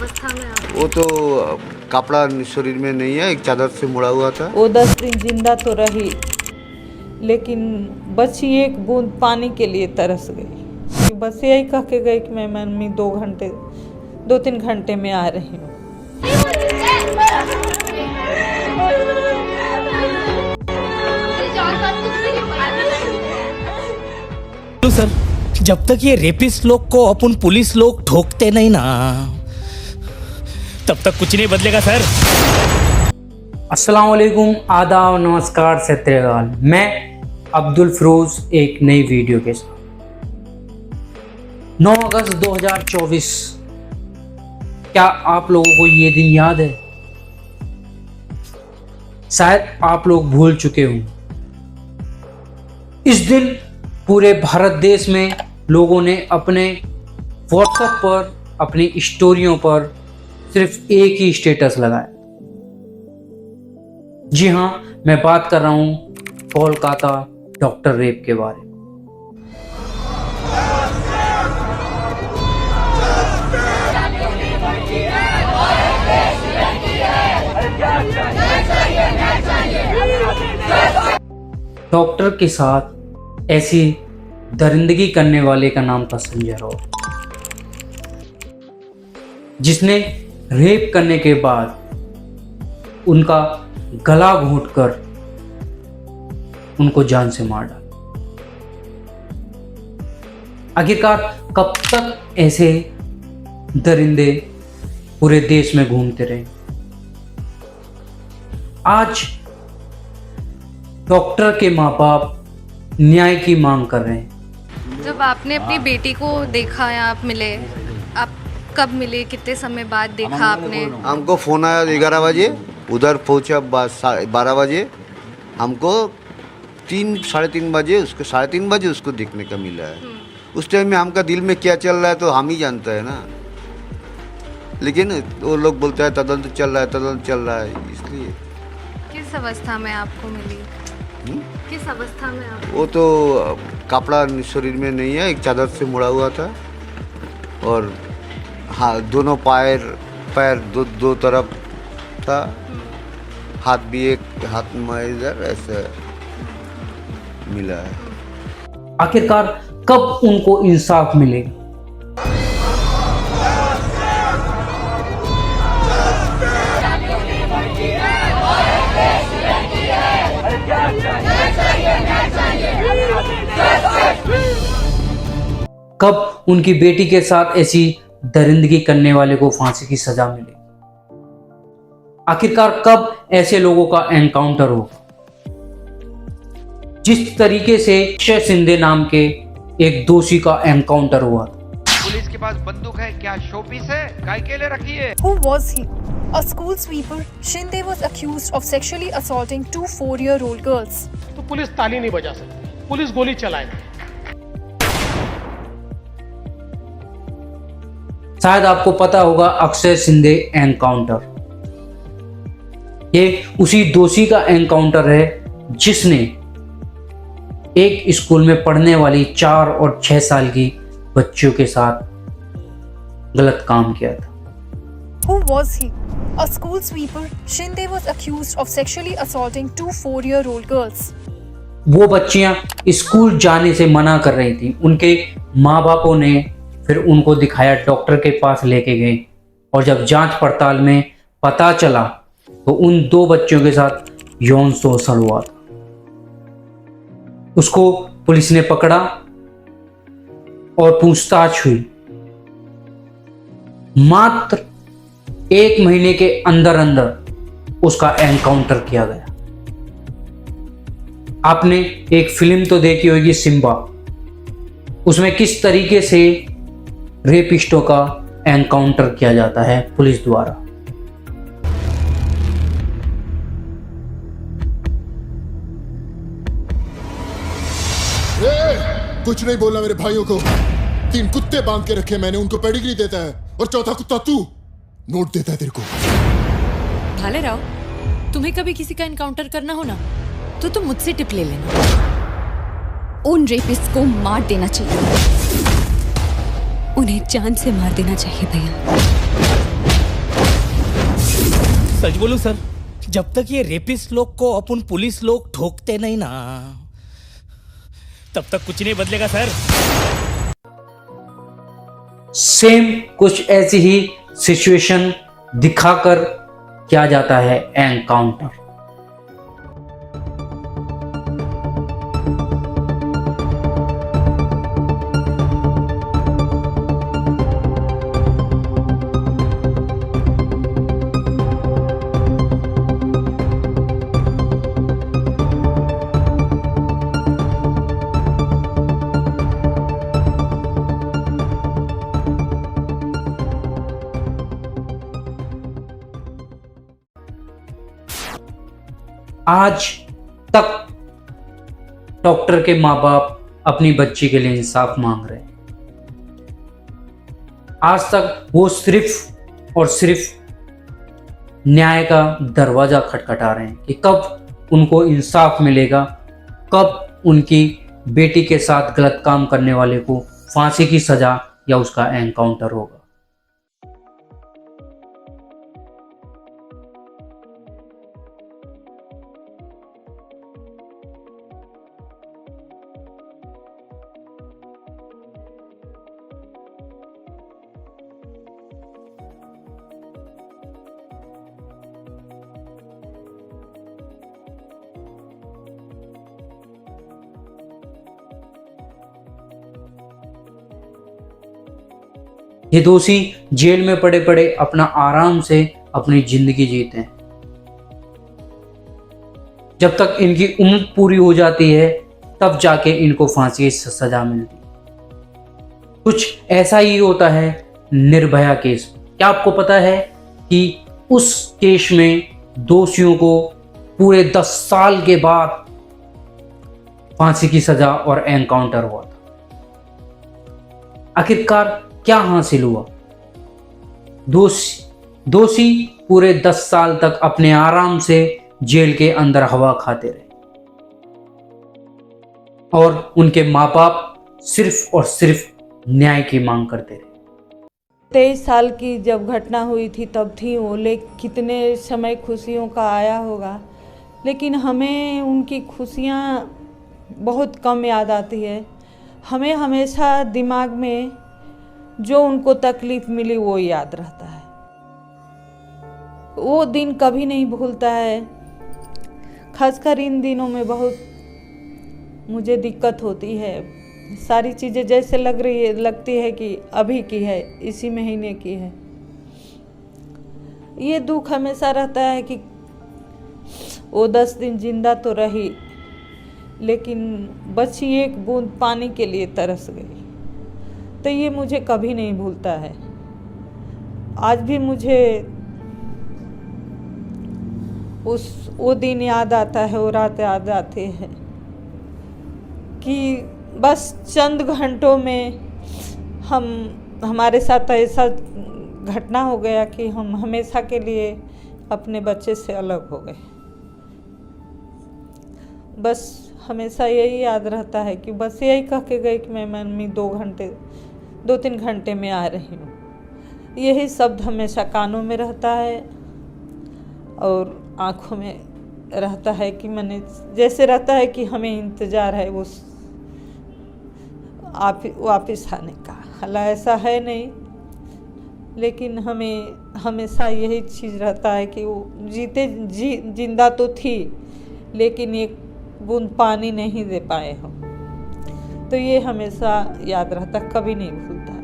अवस्था में आप? वो तो कपड़ा शरीर में नहीं है, एक चादर से मुड़ा हुआ था। वो 10 दिन जिंदा तो रही, लेकिन बची एक बूंद पानी के लिए तरस गई। बस यही कह के गई कि मैं मम्मी 2-3 घंटे में आ रही हूँ। तो सर, जब तक ये रेपिस्ट लोग को अपन पुलिस लोग ठोकते नहीं ना, तब तक कुछ नहीं बदलेगा सर। अस्सलाम वालेकुम, आदाब, नमस्कार, सत श्री अकाल। मैं अब्दुल फरोज एक नई वीडियो के साथ। 9 अगस्त 2024, क्या आप लोगों को ये दिन याद है? शायद आप लोग भूल चुके हों। इस दिन पूरे भारत देश में लोगों ने अपने व्हाट्सएप पर, अपनी स्टोरियों पर सिर्फ एक ही स्टेटस लगाया। जी हाँ, मैं बात कर रहा हूं कोलकाता डॉक्टर रेप के बारे में। डॉक्टर के साथ ऐसी दरिंदगी करने वाले का नाम था संजय राउत, जिसने रेप करने के बाद उनका गला घोंटकर उनको जान से मार डाला। आखिरकार कब तक ऐसे दरिंदे पूरे देश में घूमते रहे? आज डॉक्टर के माँ बाप न्याय की मांग कर रहे हैं। जब आपने अपनी बेटी को देखा या आप मिले, आप कब मिले, कितने समय बाद देखा आपने? हमको फ़ोन आया 11 बजे, उधर पहुंचा 12 बजे। हमको 3-3:30 बजे उसको देखने का मिला है। उस टाइम में हमका दिल में क्या चल रहा है तो हम ही जानते हैं ना, लेकिन वो लोग बोलते हैं तदंत चल रहा है, इसलिए। किस अवस्था में आपको मिली? किस अवस्था में आप? वो तो कपड़ा शरीर में नहीं है, एक चादर से मुड़ा हुआ था, और हाँ, दोनों पैर दो तरफ था, हाथ भी एक हाथ में इधर ऐसे मिला है। आखिरकार कब उनको इंसाफ मिलेगा? कब उनकी बेटी के साथ ऐसी दरिंदगी करने वाले को फांसी की सजा मिलेगी? आखिरकार कब ऐसे लोगों का एनकाउंटर होगा? जिस तरीके से अक्षय शिंदे नाम के एक दोषी का एनकाउंटर हुआ था। पुलिस के पास बंदूक है, क्या शोपीस है? काय के लिए रखी है? Who was he? A school sweeper, Shinde was accused of sexually assaulting 2 4-year-old girls. तो पुलिस ताली नहीं बजा सकती, पुलिस गोली चलाएगी। शायद आपको पता होगा अक्षय शिंदे एनकाउंटर, ये उसी दोषी का एनकाउंटर है जिसने एक स्कूल में पढ़ने वाली 4 और 6 साल की बच्चियों के साथ गलत काम किया था। Who was he? A school sweeper, Shinde was accused of sexually assaulting 2 4-year-old girls. वो बच्चियां स्कूल जाने से मना कर रही थी। उनके माँ बापों ने फिर उनको दिखाया, डॉक्टर के पास लेके गए, और जब जांच पड़ताल में पता चला तो उन 2 बच्चों के साथ यौन शोषण हुआ था। उसको पुलिस ने पकड़ा और पूछताछ हुई। मात्र 1 महीने के अंदर अंदर उसका एनकाउंटर किया गया। आपने एक फिल्म तो देखी होगी, सिम्बा। उसमें किस तरीके से रेपिस्टों का एनकाउंटर किया जाता है पुलिस द्वारा। कुछ नहीं बोलना मेरे भाइयों को। 3 कुत्ते बांध के रखे मैंने, उनको पेडिग्री देता है, और चौथा कुत्ता तू नोट देता है तेरे को। भाले राव, तुम्हें कभी किसी का एनकाउंटर करना हो ना तो तुम मुझसे टिप ले लेना। उन रेपिस्ट को मार देना चाहिए, उन्हें जान से मार देना चाहिए भैया। सच बोलूं सर, जब तक ये रेपिस्ट लोग को अपन पुलिस लोग ठोकते नहीं ना, तब तक कुछ नहीं बदलेगा सर। सेम कुछ ऐसी ही सिचुएशन दिखाकर किया जाता है एनकाउंटर। आज तक डॉक्टर के माँ बाप अपनी बच्ची के लिए इंसाफ मांग रहे हैं। आज तक वो सिर्फ और सिर्फ न्याय का दरवाजा खटखटा रहे हैं कि कब उनको इंसाफ मिलेगा, कब उनकी बेटी के साथ गलत काम करने वाले को फांसी की सजा या उसका एनकाउंटर होगा। ये दोषी जेल में पड़े पड़े अपना आराम से अपनी जिंदगी जीते हैं। जब तक इनकी उम्र पूरी हो जाती है तब जाके इनको फांसी की सजा मिलती है। कुछ ऐसा ही होता है निर्भया केस। क्या आपको पता है कि उस केस में दोषियों को पूरे 10 साल के बाद फांसी की सजा और एनकाउंटर हुआ था। आखिरकार क्या हासिल हुआ? दोषी पूरे 10 साल तक अपने आराम से जेल के अंदर हवा खाते रहे और उनके माँ बाप सिर्फ और सिर्फ न्याय की मांग करते रहे। 23 साल की जब घटना हुई थी तब थी वो, कितने समय खुशियों का आया होगा, लेकिन हमें उनकी खुशियाँ बहुत कम याद आती है। हमें हमेशा दिमाग में जो उनको तकलीफ मिली वो याद रहता है। वो दिन कभी नहीं भूलता है। खासकर इन दिनों में बहुत मुझे दिक्कत होती है। सारी चीज़ें जैसे लगती है कि अभी की है, इसी महीने की है। ये दुख हमेशा रहता है कि वो 10 दिन जिंदा तो रही, लेकिन बची एक बूंद पानी के लिए तरस गई। तो ये मुझे कभी नहीं भूलता है। आज भी मुझे वो दिन याद आता है, वो रात याद आती है कि बस चंद घंटों में हमारे साथ ऐसा घटना हो गया कि हम हमेशा के लिए अपने बच्चे से अलग हो गए। बस हमेशा यही याद रहता है कि बस यही कह के गए कि मैं मम्मी 2-3 घंटे में आ रही हूँ। यही शब्द हमेशा कानों में रहता है और आँखों में रहता है कि मैंने जैसे रहता है कि हमें इंतज़ार है वो वापस आने का। हालांकि ऐसा है नहीं, लेकिन हमें हमेशा यही चीज़ रहता है कि वो जिंदा तो थी, लेकिन एक बूंद पानी नहीं दे पाए हम। तो ये हमेशा याद रहता, कभी नहीं भूलता।